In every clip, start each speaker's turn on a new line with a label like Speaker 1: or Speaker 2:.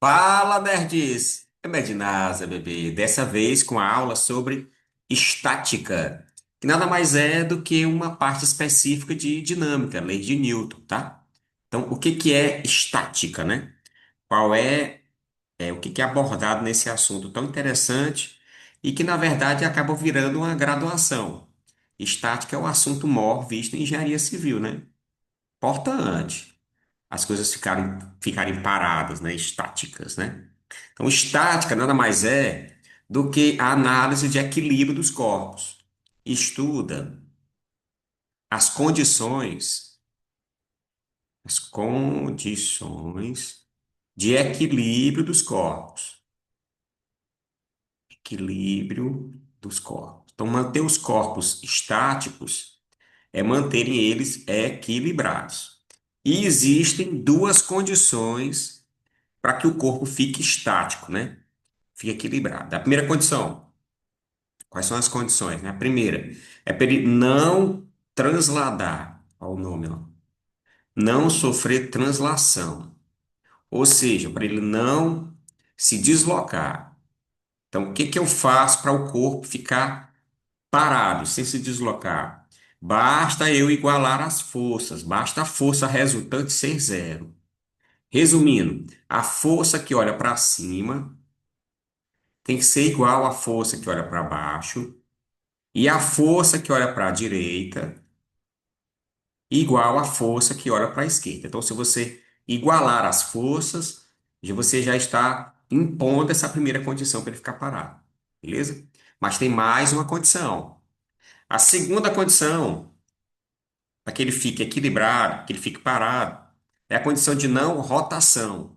Speaker 1: Fala, nerds! É Nerdnasa, bebê. Dessa vez com a aula sobre estática, que nada mais é do que uma parte específica de dinâmica, lei de Newton, tá? Então, o que que é estática, né? Qual o que que é abordado nesse assunto tão interessante e que, na verdade, acaba virando uma graduação. Estática é o assunto maior visto em engenharia civil, né? Importante. As coisas ficarem paradas, né? Estáticas, né? Então, estática nada mais é do que a análise de equilíbrio dos corpos. Estuda as condições de equilíbrio dos corpos. Equilíbrio dos corpos. Então, manter os corpos estáticos é manterem eles equilibrados. E existem duas condições para que o corpo fique estático, né? Fique equilibrado. A primeira condição. Quais são as condições, né? A primeira é para ele não transladar, ao nome, ó, não sofrer translação, ou seja, para ele não se deslocar. Então, o que que eu faço para o corpo ficar parado, sem se deslocar? Basta eu igualar as forças, basta a força resultante ser zero. Resumindo, a força que olha para cima tem que ser igual à força que olha para baixo, e a força que olha para a direita igual à força que olha para a esquerda. Então, se você igualar as forças, você já está impondo essa primeira condição para ele ficar parado. Beleza? Mas tem mais uma condição. A segunda condição, para que ele fique equilibrado, que ele fique parado, é a condição de não rotação.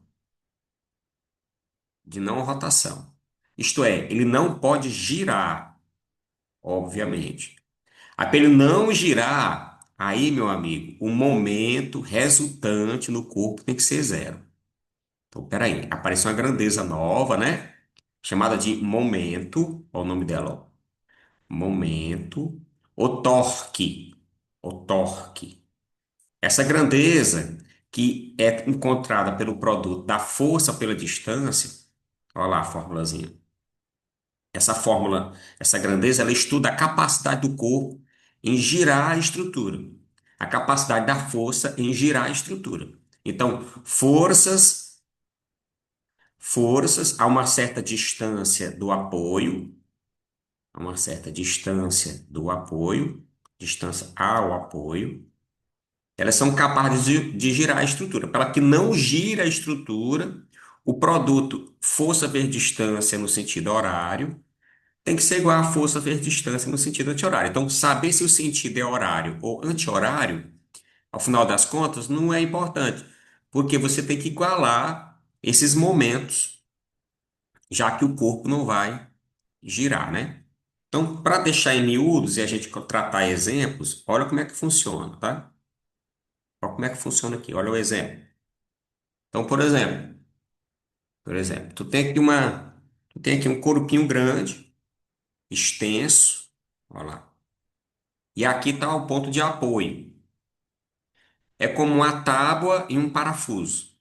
Speaker 1: De não rotação. Isto é, ele não pode girar, obviamente. Para ele não girar, aí, meu amigo, o momento resultante no corpo tem que ser zero. Então, peraí, apareceu uma grandeza nova, né? Chamada de momento. Olha o nome dela, ó. Momento. O torque. O torque. Essa grandeza que é encontrada pelo produto da força pela distância. Olha lá a formulazinha. Essa fórmula, essa grandeza, ela estuda a capacidade do corpo em girar a estrutura, a capacidade da força em girar a estrutura. Então, forças a uma certa distância do apoio, a uma certa distância do apoio, distância ao apoio, elas são capazes de girar a estrutura. Para que não gira a estrutura, o produto força vezes distância no sentido horário tem que ser igual a força vezes distância no sentido anti-horário. Então, saber se o sentido é horário ou anti-horário, ao final das contas, não é importante, porque você tem que igualar esses momentos, já que o corpo não vai girar, né? Então, para deixar em miúdos e a gente tratar exemplos, olha como é que funciona, tá? Olha como é que funciona aqui, olha o exemplo. Então, por exemplo, tu tem aqui um corpinho grande, extenso, olha lá. E aqui está o ponto de apoio. É como uma tábua e um parafuso,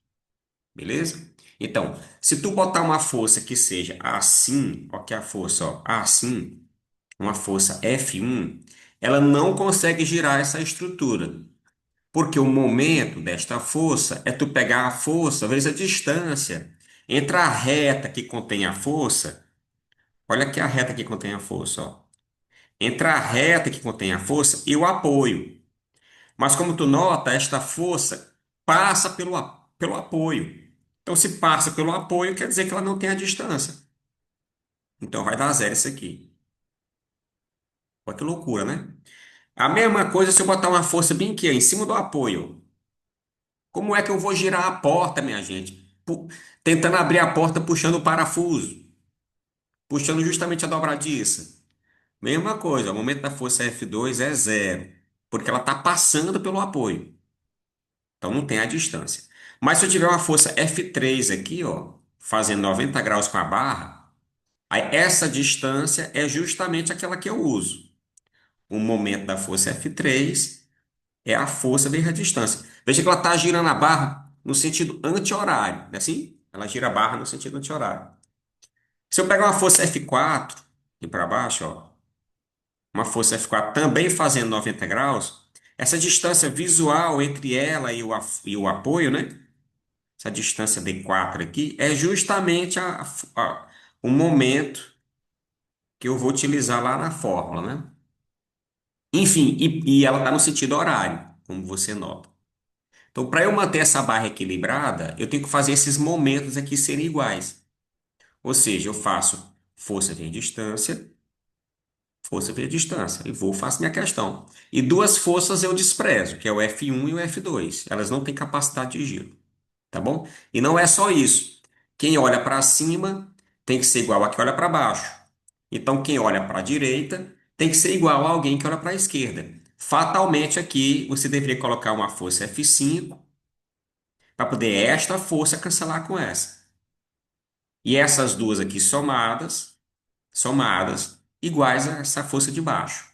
Speaker 1: beleza? Então, se tu botar uma força que seja assim, ó, que é a força, ó, assim, uma força F1, ela não consegue girar essa estrutura, porque o momento desta força é tu pegar a força vezes a distância entre a reta que contém a força, olha aqui a reta que contém a força, ó, entre a reta que contém a força e o apoio. Mas como tu nota, esta força passa pelo apoio. Então, se passa pelo apoio, quer dizer que ela não tem a distância. Então, vai dar zero isso aqui. Olha que loucura, né? A mesma coisa se eu botar uma força bem aqui, ó, em cima do apoio. Como é que eu vou girar a porta, minha gente? Tentando abrir a porta, puxando o parafuso, puxando justamente a dobradiça. Mesma coisa, o momento da força F2 é zero, porque ela está passando pelo apoio. Então não tem a distância. Mas se eu tiver uma força F3 aqui, ó, fazendo 90 graus com a barra, aí essa distância é justamente aquela que eu uso. O momento da força F3 é a força vezes a distância. Veja que ela está girando a barra no sentido anti-horário, não é assim? Ela gira a barra no sentido anti-horário. Se eu pegar uma força F4 e para baixo, ó, uma força F4 também fazendo 90 graus, essa distância visual entre ela e o apoio, né? Essa distância D4 aqui é justamente o momento que eu vou utilizar lá na fórmula, né? Enfim, e ela está no sentido horário, como você nota. Então, para eu manter essa barra equilibrada, eu tenho que fazer esses momentos aqui serem iguais. Ou seja, eu faço força vezes distância, e vou, faço minha questão. E duas forças eu desprezo, que é o F1 e o F2. Elas não têm capacidade de giro, tá bom? E não é só isso. Quem olha para cima tem que ser igual a quem olha para baixo. Então, quem olha para a direita tem que ser igual a alguém que olha para a esquerda. Fatalmente aqui você deveria colocar uma força F5 para poder esta força cancelar com essa. E essas duas aqui somadas, iguais a essa força de baixo.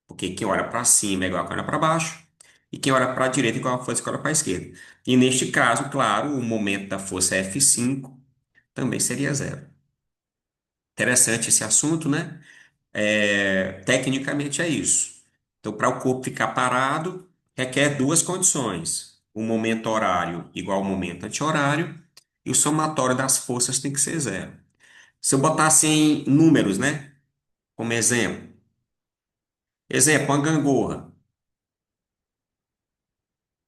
Speaker 1: Porque quem olha para cima é igual a quem olha para baixo, e quem olha para a direita é igual a força que olha para a esquerda. E neste caso, claro, o momento da força F5 também seria zero. Interessante esse assunto, né? Tecnicamente é isso. Então, para o corpo ficar parado, requer duas condições: o momento horário igual ao momento anti-horário, e o somatório das forças tem que ser zero. Se eu botasse em números, né? Como exemplo. Exemplo, uma gangorra.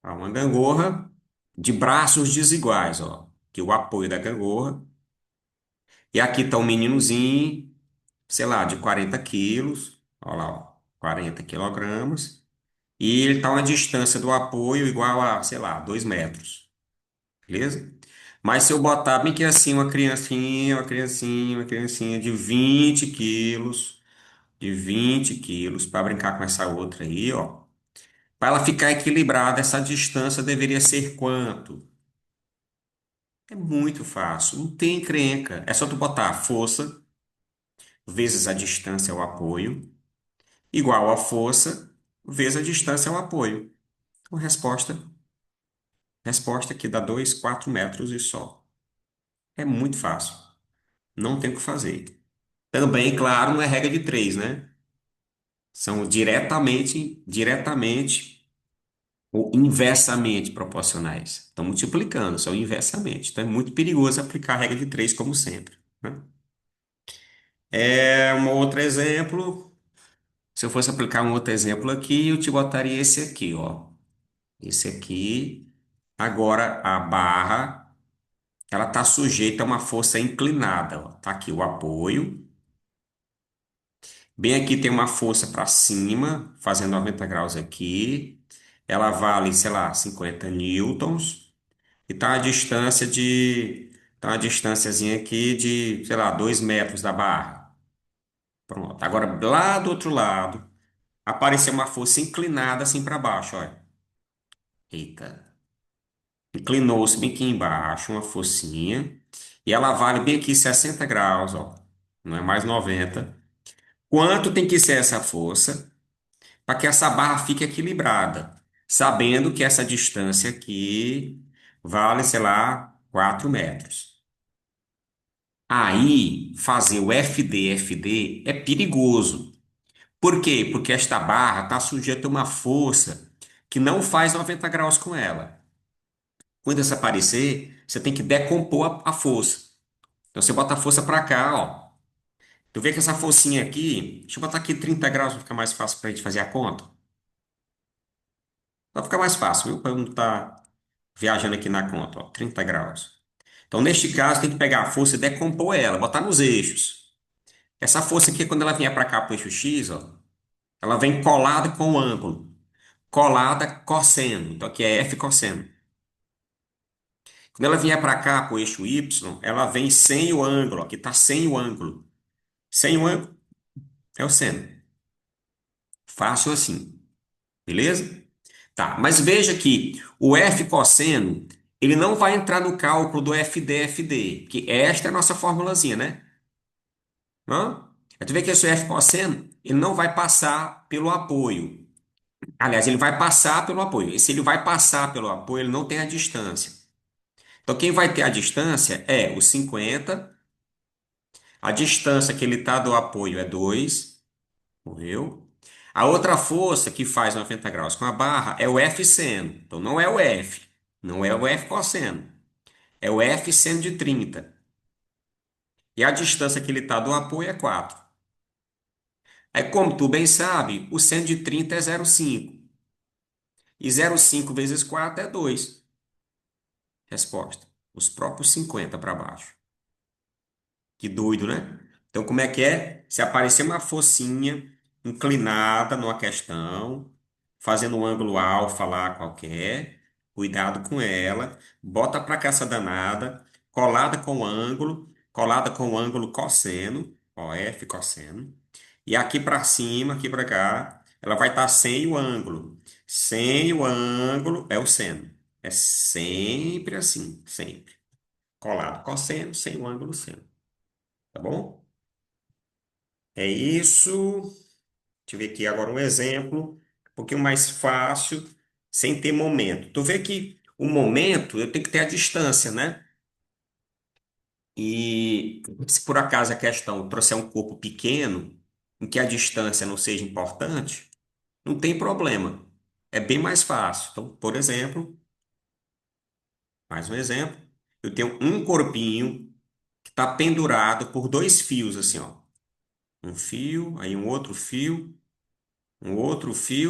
Speaker 1: Uma gangorra de braços desiguais, ó. Que o apoio da gangorra. E aqui está um meninozinho, sei lá, de 40 quilos. Olha lá, ó, 40 quilogramas. E ele está a uma distância do apoio igual a, sei lá, 2 metros. Beleza? Mas se eu botar bem que assim, uma criancinha de 20 quilos, para brincar com essa outra aí, ó. Para ela ficar equilibrada, essa distância deveria ser quanto? É muito fácil, não tem encrenca. É só tu botar a força vezes a distância ao apoio, igual a força vezes a distância ao apoio. Então, resposta que dá 2, 4 metros e só. É muito fácil. Não tem o que fazer. Também, claro, não é regra de três, né? São diretamente ou inversamente proporcionais. Estão multiplicando, são inversamente. Então é muito perigoso aplicar a regra de três como sempre, né? Um outro exemplo. Se eu fosse aplicar um outro exemplo aqui, eu te botaria esse aqui, ó. Esse aqui. Agora a barra, ela está sujeita a uma força inclinada, ó. Tá aqui o apoio. Bem aqui tem uma força para cima, fazendo 90 graus aqui. Ela vale, sei lá, 50 newtons. E tá uma distânciazinha aqui de, sei lá, 2 metros da barra. Pronto. Agora, lá do outro lado, apareceu uma força inclinada assim para baixo, olha. Eita. Inclinou-se bem aqui embaixo, uma forcinha. E ela vale bem aqui 60 graus, ó. Não é mais 90. Quanto tem que ser essa força para que essa barra fique equilibrada? Sabendo que essa distância aqui vale, sei lá, 4 metros. Aí, fazer o FD é perigoso. Por quê? Porque esta barra está sujeita a uma força que não faz 90 graus com ela. Quando isso aparecer, você tem que decompor a força. Então você bota a força para cá, ó. Tu vê que essa forcinha aqui, deixa eu botar aqui 30 graus para ficar mais fácil para a gente fazer a conta. Vai ficar mais fácil, viu? Para eu não estar viajando aqui na conta, ó. 30 graus. Então, neste caso, tem que pegar a força e decompor ela, botar nos eixos. Essa força aqui, quando ela vier para cá para o eixo X, ó, ela vem colada com o ângulo. Colada cosseno. Então, aqui é F cosseno. Quando ela vier para cá para o eixo Y, ela vem sem o ângulo. Aqui está sem o ângulo. Sem o ângulo é o seno. Fácil assim. Beleza? Tá, mas veja que o F cosseno, ele não vai entrar no cálculo do FD, que esta é a nossa formulazinha, né? Hã? Aí tu vê que esse F cosseno, ele não vai passar pelo apoio. Aliás, ele vai passar pelo apoio. E se ele vai passar pelo apoio, ele não tem a distância. Então, quem vai ter a distância é o 50. A distância que ele está do apoio é 2. Morreu. A outra força que faz 90 graus com a barra é o F seno. Então, não é o F. Não é o F cosseno. É o F seno de 30. E a distância que ele está do apoio é 4. Aí, como tu bem sabe, o seno de 30 é 0,5. E 0,5 vezes 4 é 2. Resposta. Os próprios 50 para baixo. Que doido, né? Então, como é que é? Se aparecer uma focinha inclinada numa questão, fazendo um ângulo alfa lá qualquer, cuidado com ela, bota para cá essa danada, colada com o ângulo cosseno, ó, F cosseno, e aqui para cima, aqui para cá, ela vai estar sem o ângulo. Sem o ângulo é o seno. É sempre assim, sempre. Colado cosseno, sem o ângulo seno. Tá bom? É isso. Deixa eu ver aqui agora um exemplo, um pouquinho mais fácil, sem ter momento. Tu vê que o momento eu tenho que ter a distância, né? E se por acaso a questão trouxer um corpo pequeno, em que a distância não seja importante, não tem problema. É bem mais fácil. Então, por exemplo, mais um exemplo, eu tenho um corpinho que está pendurado por dois fios, assim, ó. Um fio, aí um outro fio,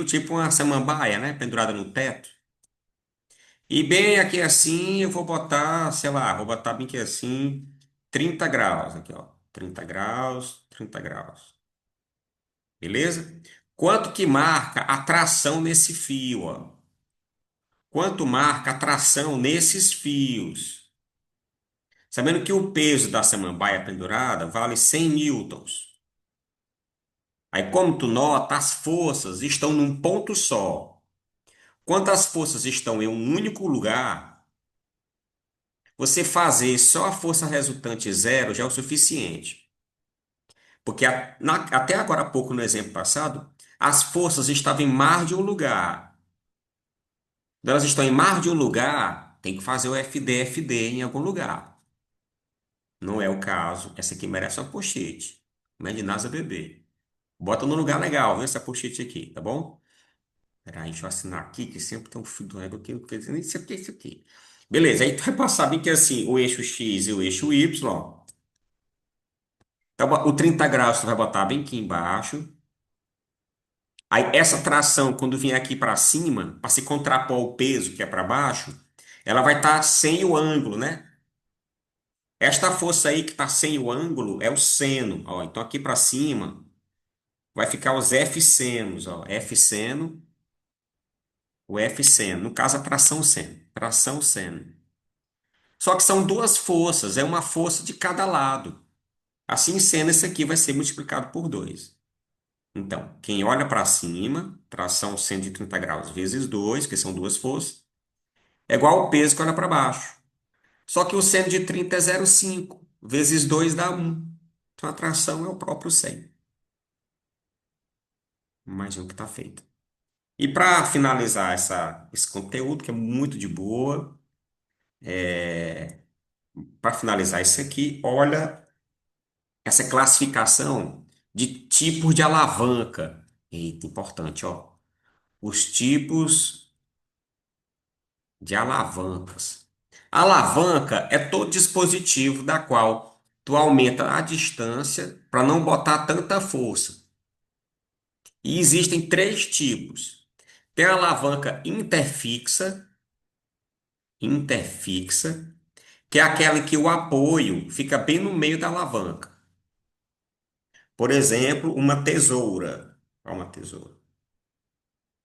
Speaker 1: tipo uma samambaia, né? Pendurada no teto. E bem aqui assim, eu vou botar, sei lá, vou botar bem aqui assim, 30 graus aqui, ó. 30 graus, 30 graus. Beleza? Quanto que marca a tração nesse fio, ó? Quanto marca a tração nesses fios? Sabendo que o peso da samambaia pendurada vale 100 newtons. Aí, como tu nota, as forças estão num ponto só. Quando as forças estão em um único lugar, você fazer só a força resultante zero já é o suficiente. Porque até agora há pouco, no exemplo passado, as forças estavam em mais de um lugar. Quando elas estão em mais de um lugar, tem que fazer o FD em algum lugar. Não é o caso. Essa aqui merece uma pochete. Não é de NASA bebê. Bota no lugar legal, viu, essa pochete aqui, tá bom? Peraí, deixa eu assinar aqui, que sempre tem um fio do ego aqui, não quer dizer nem sei o que é isso aqui. Beleza, aí tu vai passar bem que assim, o eixo X e o eixo Y. Então, o 30 graus tu vai botar bem aqui embaixo. Aí essa tração, quando vier aqui para cima, para se contrapor ao peso que é para baixo, ela vai estar sem o ângulo, né? Esta força aí que está sem o ângulo é o seno. Ó. Então aqui para cima vai ficar os F senos. Ó. F seno, o F seno. No caso, a tração seno. Tração seno. Só que são duas forças, é uma força de cada lado. Assim sendo, esse aqui vai ser multiplicado por 2. Então, quem olha para cima, tração 130 graus vezes 2, que são duas forças, é igual ao peso que olha para baixo. Só que o seno de 30 é 0,5, vezes 2 dá 1. Então, a tração é o próprio 100. Mais um que está feito. E para finalizar esse conteúdo, que é muito de boa, para finalizar isso aqui, olha essa classificação de tipos de alavanca. Eita, importante, ó. Os tipos de alavancas. Alavanca é todo dispositivo da qual tu aumenta a distância para não botar tanta força. E existem três tipos. Tem a alavanca interfixa, que é aquela que o apoio fica bem no meio da alavanca. Por exemplo, uma tesoura. Olha uma tesoura.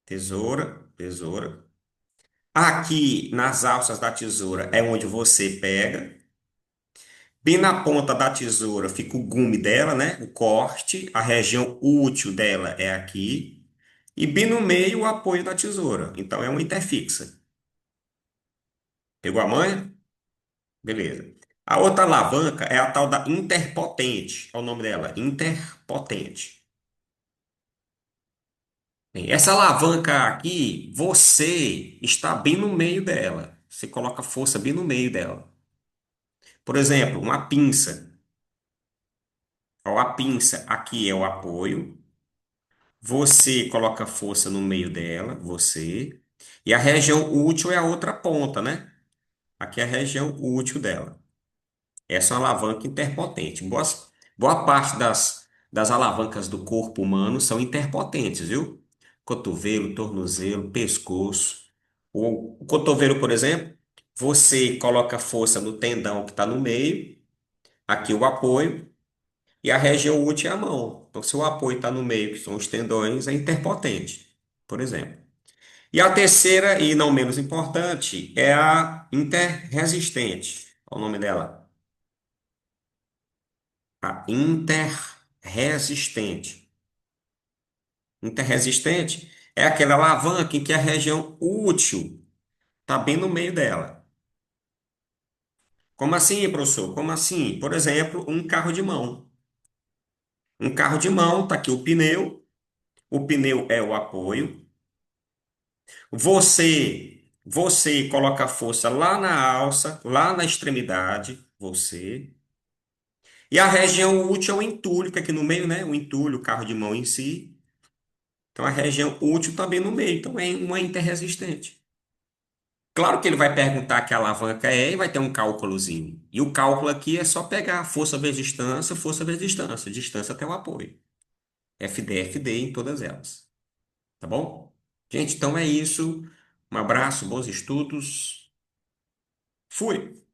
Speaker 1: Tesoura, tesoura. Aqui nas alças da tesoura é onde você pega. Bem na ponta da tesoura fica o gume dela, né? O corte. A região útil dela é aqui. E bem no meio o apoio da tesoura. Então é uma interfixa. Pegou a manha? Beleza. A outra alavanca é a tal da interpotente. Olha o nome dela, interpotente. Bem, essa alavanca aqui, você está bem no meio dela. você coloca força bem no meio dela. Por exemplo, uma pinça. Ó, a pinça aqui é o apoio. Você coloca força no meio dela, você. E a região útil é a outra ponta, né? Aqui é a região útil dela. Essa é uma alavanca interpotente. Boa parte das alavancas do corpo humano são interpotentes, viu? Cotovelo, tornozelo, pescoço. O cotovelo, por exemplo, você coloca força no tendão que está no meio, aqui o apoio, e a região útil é a mão. Então, se o apoio está no meio, que são os tendões, é interpotente, por exemplo. E a terceira, e não menos importante, é a interresistente. Qual o nome dela? A interresistente. Interresistente é aquela alavanca em que a região útil está bem no meio dela. Como assim, professor? Como assim? Por exemplo, um carro de mão. Um carro de mão, está aqui o pneu é o apoio. Você coloca a força lá na alça, lá na extremidade, você. E a região útil é o entulho, que é aqui no meio, né? O entulho, o carro de mão em si. Então a região útil também no meio, então é uma interresistente. Claro que ele vai perguntar que alavanca é e vai ter um cálculozinho. E o cálculo aqui é só pegar força vezes distância, distância até o apoio. FD, FD em todas elas. Tá bom? Gente, então é isso. Um abraço, bons estudos. Fui!